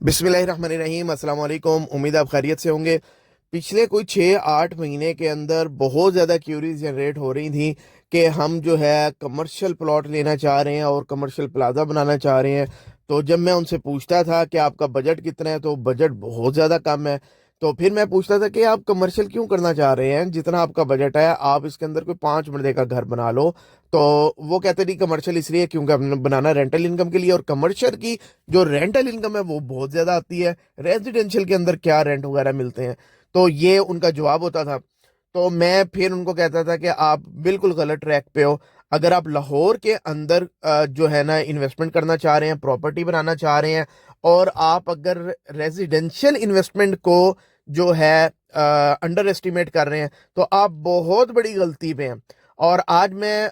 बिस्मिल्लाहिर्रहमानिर्रहीम, अस्सलाम वालेकुम। उम्मीद आप खैरियत से होंगे। पिछले कोई 6-8 महीने के अंदर बहुत ज़्यादा क्यूरीज जनरेट हो रही थी कि हम जो है कमर्शियल प्लॉट लेना चाह रहे हैं और कमर्शियल प्लाजा बनाना चाह रहे हैं। तो जब मैं उनसे पूछता था कि आपका बजट कितना है, तो बजट बहुत ज़्यादा कम है। तो फिर मैं पूछता था कि आप कमर्शियल क्यों करना चाह रहे हैं, जितना आपका बजट है आप इसके अंदर कोई 5 मरले का घर बना लो। तो वो कहते नहीं, कमर्शियल इसलिए क्योंकि हमने बनाना रेंटल इनकम के लिए, और कमर्शियल की जो रेंटल इनकम है वो बहुत ज्यादा आती है। रेजिडेंशियल के अंदर क्या रेंट वगैरह मिलते हैं। तो ये उनका जवाब होता था। तो मैं फिर उनको कहता था कि आप बिल्कुल गलत ट्रैक पे हो। अगर आप लाहौर के अंदर जो है ना इन्वेस्टमेंट करना चाह रहे हैं, प्रॉपर्टी बनाना चाह रहे हैं, और आप अगर रेजिडेंशियल इन्वेस्टमेंट को जो है अंडर एस्टिमेट कर रहे हैं, तो आप बहुत बड़ी गलती पे हैं। और आज मैं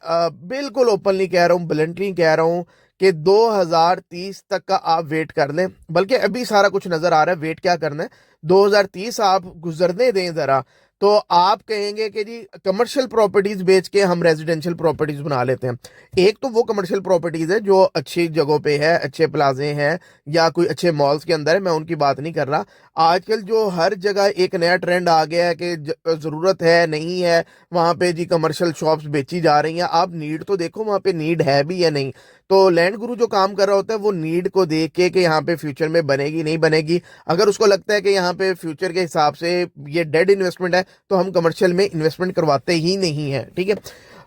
बिल्कुल ओपनली कह रहा हूँ, ब्लंटली कह रहा हूँ कि 2030 तक का आप वेट कर लें। बल्कि अभी सारा कुछ नजर आ रहा है, वेट क्या करना है। 2030 आप गुजरने दें जरा, तो आप कहेंगे कि जी कमर्शियल प्रॉपर्टीज बेच के हम रेजिडेंशियल प्रॉपर्टीज बना लेते हैं। एक तो वो कमर्शियल प्रॉपर्टीज है जो अच्छी जगहों पे है, अच्छे प्लाजे हैं या कोई अच्छे मॉल्स के अंदर है, मैं उनकी बात नहीं कर रहा। आजकल जो हर जगह एक नया ट्रेंड आ गया है कि जरूरत है नहीं है वहां पे जी कमर्शियल शॉप्स बेची जा रही हैं। आप नीड तो देखो, वहां पे नीड है भी या नहीं। तो लैंड गुरु जो काम कर रहा होता है वो नीड को देख के कि यहाँ पे फ्यूचर में बनेगी नहीं बनेगी। अगर उसको लगता है कि यहाँ पे फ्यूचर के हिसाब से ये डेड इन्वेस्टमेंट है, तो हम कमर्शियल में इन्वेस्टमेंट करवाते ही नहीं है। ठीक है।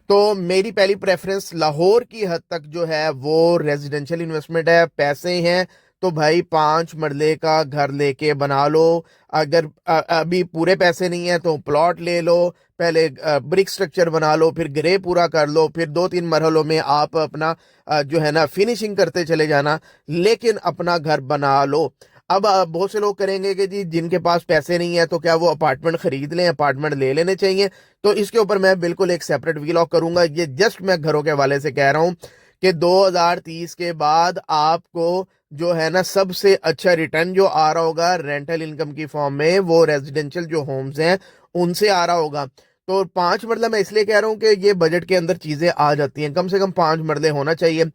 तो मेरी पहली प्रेफरेंस लाहौर की हद तक जो है वो रेजिडेंशियल इन्वेस्टमेंट है। पैसे हैं तो भाई 5 मरले का घर लेके बना लो। अगर अभी पूरे पैसे नहीं है तो प्लॉट ले लो। पहले ब्रिक स्ट्रक्चर बना लो, फिर ग्रे पूरा कर लो, फिर 2-3 मरहलों में आप अपना जो है ना फिनिशिंग करते चले जाना, लेकिन अपना घर बना लो। अब बहुत से लोग करेंगे कि जी जिनके पास पैसे नहीं है तो क्या वो अपार्टमेंट खरीद लें, अपार्टमेंट ले लेने चाहिए। तो इसके ऊपर मैं बिल्कुल एक सेपरेट वीलॉग करूंगा। ये जस्ट मैं घरों के हवाले से कह रहा हूँ कि 2030 के बाद आपको जो है ना सबसे अच्छा रिटर्न जो आ रहा होगा रेंटल इनकम की फॉर्म में, वो रेजिडेंशियल जो होम्स हैं उनसे आ रहा होगा। तो 5 मरला मैं इसलिए कह रहा हूँ कि ये बजट के अंदर चीजें आ जाती हैं। कम से कम 5 मरले होना चाहिए।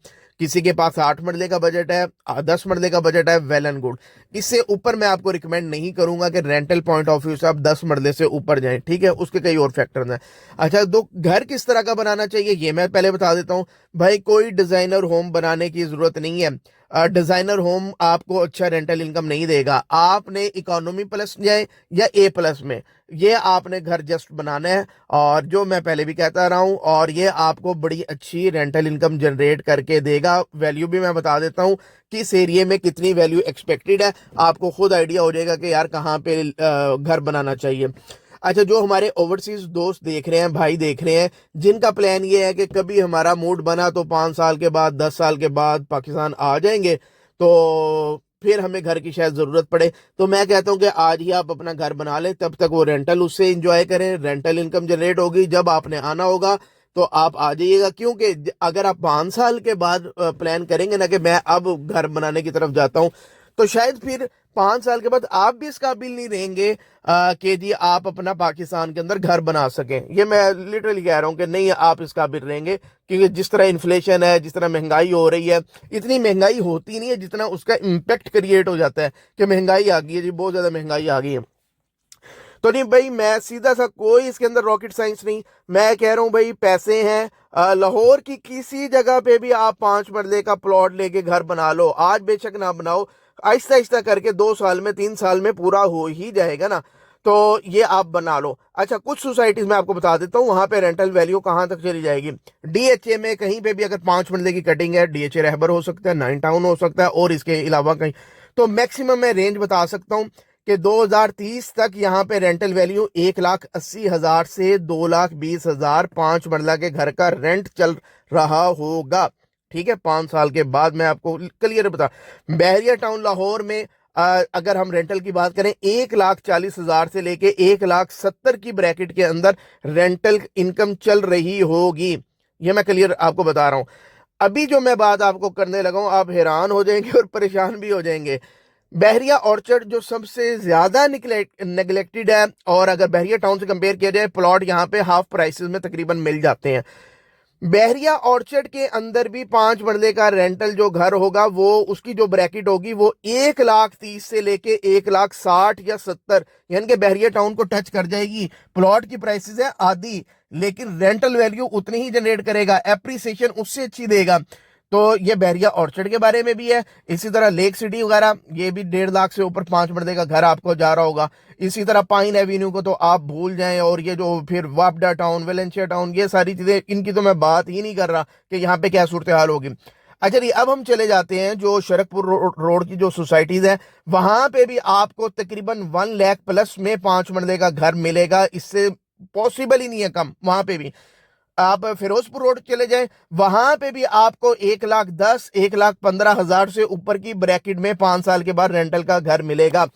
किसी के पास 8 मरले का बजट है, 10 मरले का बजट है, वेल एंड गुड। इससे ऊपर मैं आपको रिकमेंड नहीं करूंगा कि रेंटल पॉइंट ऑफ व्यू से आप 10 मरले से ऊपर जाएं। ठीक है, उसके कई और फैक्टर्स हैं। अच्छा, तो घर किस तरह का बनाना चाहिए ये मैं पहले बता देता हूँ। भाई कोई डिजाइनर होम बनाने की जरूरत नहीं है। डिजाइनर होम आपको अच्छा रेंटल इनकम नहीं देगा। आपने इकोनॉमी प्लस जाए या ए प्लस में, ये आपने घर जस्ट बनाना है। और जो मैं पहले भी कहता रहा हूं, और ये आपको बड़ी अच्छी रेंटल इनकम जनरेट करके देगा। वैल्यू भी मैं बता देता हूं कि इस एरिया में कितनी वैल्यू एक्सपेक्टेड है। आपको खुद आइडिया हो जाएगा कि यार कहाँ पे घर बनाना चाहिए। अच्छा, जो हमारे ओवरसीज दोस्त देख रहे हैं, भाई देख रहे हैं, जिनका प्लान ये है कि कभी हमारा मूड बना तो 5 साल के बाद, 10 साल के बाद पाकिस्तान आ जाएंगे, तो फिर हमें घर की शायद जरूरत पड़े, तो मैं कहता हूं कि आज ही आप अपना घर बना लें। तब तक वो रेंटल उससे एंजॉय करें, रेंटल इनकम जनरेट होगी। जब आपने आना होगा तो आप आ जाइएगा, क्योंकि अगर आप 5 साल के बाद प्लान करेंगे ना कि मैं अब घर बनाने की तरफ जाता हूं, तो शायद फिर 5 साल के बाद आप भी इस काबिल नहीं रहेंगे कि जी आप अपना पाकिस्तान के अंदर घर बना सकें। ये मैं लिटरली कह रहा हूं कि नहीं आप इस काबिल रहेंगे, क्योंकि जिस तरह इन्फ्लेशन है, जिस तरह महंगाई हो रही है, इतनी महंगाई होती नहीं है जितना उसका इम्पेक्ट क्रिएट हो जाता है कि महंगाई आ गई है जी, बहुत ज्यादा महंगाई आ गई है। तो नहीं भाई, मैं सीधा सा, कोई इसके अंदर रॉकेट साइंस नहीं। मैं कह रहा हूँ भाई पैसे हैं। लाहौर की किसी जगह पे भी आप 5 मरले का प्लॉट लेके घर बना लो। आज बेशक ना बनाओ, आहिस्ता आहिस्ता करके 2 साल में, 3 साल में पूरा हो ही जाएगा ना। तो ये आप बना लो। अच्छा, कुछ सोसाइटीज में आपको बता देता हूँ वहां पे रेंटल वैल्यू कहाँ तक चली जाएगी। डीएचए में कहीं पे भी अगर 5 मरले की कटिंग है, डीएचए रहबर हो सकता है, नाइन टाउन हो सकता है, और इसके अलावा कहीं, तो मैक्सिमम मैं रेंज बता सकता हूँ कि 2030 तक यहाँ पे रेंटल वैल्यू 1,80,000 से 2,20,000 5 मरला के घर का रेंट चल रहा होगा। ठीक है, 5 साल के बाद मैं आपको क्लियर बता। बहरिया टाउन लाहौर में अगर हम रेंटल की बात करें, 1,40,000 से लेके 1,70,000 की ब्रैकेट के अंदर रेंटल इनकम चल रही होगी। ये मैं क्लियर आपको बता रहा हूं। अभी जो मैं बात आपको करने लगा हूं, आप हैरान हो जाएंगे और परेशान भी हो जाएंगे। बहरिया ऑर्चर्ड जो सबसे ज्यादा नेग्लेक्टेड है, और अगर बहरिया टाउन से कंपेयर किया जाए, प्लॉट यहाँ पे हाफ प्राइसेस में तकरीबन मिल जाते हैं। बहरिया ऑर्चर्ड के अंदर भी 5 मरले का रेंटल जो घर होगा, वो उसकी जो ब्रैकेट होगी वो 1,30,000 से लेके 1,60,000 या 70, यानी कि बहरिया टाउन को टच कर जाएगी। प्लॉट की प्राइसेस है आधी, लेकिन रेंटल वैल्यू उतनी ही जनरेट करेगा, एप्रिसिएशन उससे अच्छी देगा। तो ये बहरिया ऑर्चर्ड के बारे में भी है। इसी तरह लेक सिटी वगैरह, ये भी 1.5 लाख से ऊपर 5 मरले का घर आपको जा रहा होगा। इसी तरह पाइन एवेन्यू को तो आप भूल जाएं, और ये जो फिर वापडा टाउन, वेलेंशिया टाउन, ये सारी चीजें, इनकी तो मैं बात ही नहीं कर रहा कि यहाँ पे क्या सूरत हाल होगी। अच्छा जी, अब हम चले जाते हैं जो शरकपुर रोड की जो सोसाइटीज है, वहां पे भी आपको तकरीबन 1 लाख प्लस में 5 मरले का घर मिलेगा। इससे पॉसिबल ही नहीं है कम। वहां पे भी आप फिरोजपुर रोड चले जाएं, वहां पे भी आपको 1,10,000, 1,15,000 से ऊपर की ब्रैकेट में 5 साल के बाद रेंटल का घर मिलेगा।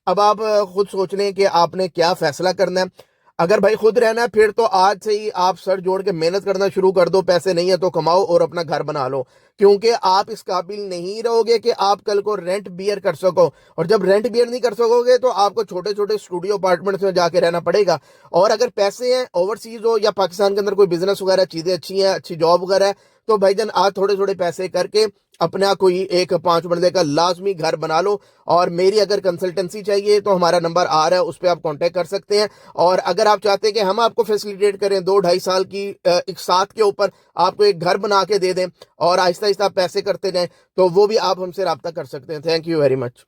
अब आप खुद सोच लें कि आपने क्या फैसला करना है। अगर भाई खुद रहना है, फिर तो आज से ही आप सर जोड़ के मेहनत करना शुरू कर दो। पैसे नहीं है तो कमाओ और अपना घर बना लो, क्योंकि आप इस काबिल नहीं रहोगे कि आप कल को रेंट बियर कर सको। और जब रेंट बियर नहीं कर सकोगे तो आपको छोटे छोटे स्टूडियो अपार्टमेंट्स में जाके रहना पड़ेगा। और अगर पैसे हैं, ओवरसीज हो या पाकिस्तान के अंदर कोई बिजनेस वगैरह, चीजें अच्छी हैं, अच्छी जॉब वगैरह है, तो भाईजान आज थोड़े थोड़े पैसे करके अपना कोई एक 5 मरले का लाजमी घर बना लो। और मेरी अगर कंसल्टेंसी चाहिए तो हमारा नंबर आ रहा है, उस पर आप कांटेक्ट कर सकते हैं। और अगर आप चाहते हैं कि हम आपको फैसिलिटेट करें 2-2.5 साल की एक साथ के ऊपर आपको एक घर बना के दे दें और आहिस्ता आहिस्ता आप पैसे करते जाएं, तो वो भी आप हमसे रब्ता कर सकते हैं। Thank you very much.